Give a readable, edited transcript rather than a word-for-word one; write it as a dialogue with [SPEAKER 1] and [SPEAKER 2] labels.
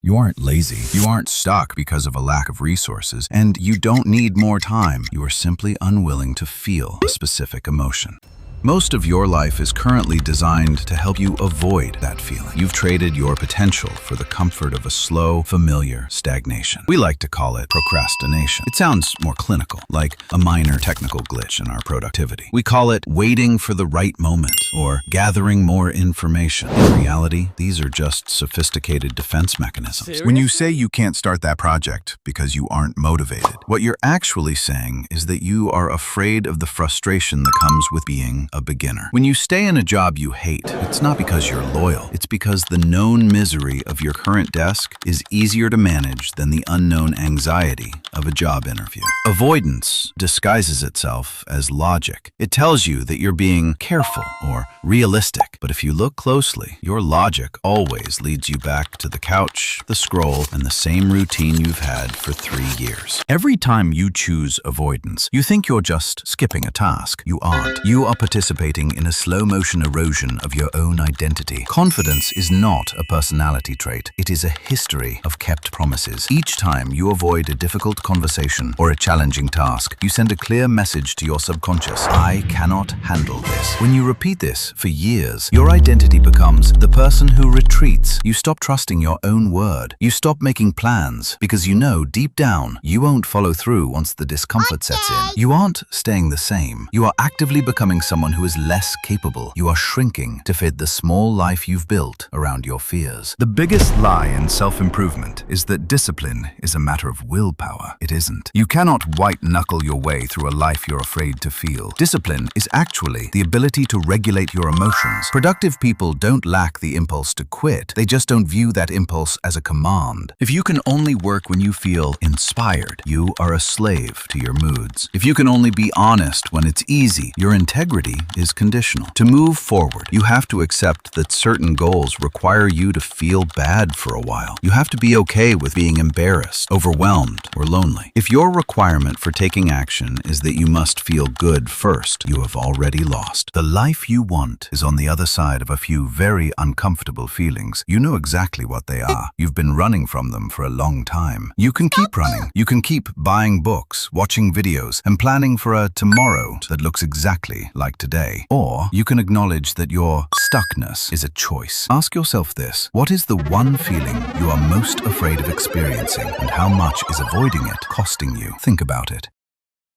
[SPEAKER 1] You aren't lazy. You aren't stuck because of a lack of resources, and you don't need more time. You are simply unwilling to feel a specific emotion. Most of your life is currently designed to help you avoid that feeling. You've traded your potential for the comfort of a slow, familiar stagnation. We like to call it procrastination. It sounds more clinical, like a minor technical glitch in our productivity. We call it waiting for the right moment or gathering more information. In reality, these are just sophisticated defense mechanisms.
[SPEAKER 2] Seriously?
[SPEAKER 1] When you say you can't start that project because you aren't motivated, what you're actually saying is that you are afraid of the frustration that comes with being a beginner. When you stay in a job you hate, it's not because you're loyal. It's because the known misery of your current desk is easier to manage than the unknown anxiety of a job interview. Avoidance disguises itself as logic. It tells you that you're being careful or realistic. But if you look closely, your logic always leads you back to the couch, the scroll, and the same routine you've had for 3 years. Every time you choose avoidance, you think you're just skipping a task. You aren't. You are participating in a slow-motion erosion of your own identity. Confidence is not a personality trait. It is a history of kept promises. Each time you avoid a difficult conversation or a challenging task, you send a clear message to your subconscious: I cannot handle this. When you repeat this for years, your identity becomes the person who retreats. You stop trusting your own word. You stop making plans because you know deep down you won't follow through once the discomfort sets in. You aren't staying the same. You are actively becoming someone who is less capable. You are shrinking to fit the small life you've built around your fears. The biggest lie in self-improvement is that discipline is a matter of willpower. It isn't. You cannot white-knuckle your way through a life you're afraid to feel. Discipline is actually the ability to regulate your emotions. Productive people don't lack the impulse to quit. They just don't view that impulse as a command. If you can only work when you feel inspired, you are a slave to your moods. If you can only be honest when it's easy, your integrity is conditional. To move forward, you have to accept that certain goals require you to feel bad for a while. You have to be okay with being embarrassed, overwhelmed, or lonely. If your requirement for taking action is that you must feel good first, you have already lost. The life you want is on the other side of a few very uncomfortable feelings. You know exactly what they are. You've been running from them for a long time. You can keep running. You can keep buying books, watching videos, and planning for a tomorrow that looks exactly like today. Or you can acknowledge that your stuckness is a choice. Ask yourself this: what is the one feeling you are most afraid of experiencing, and how much is avoiding it costing you? Think about it.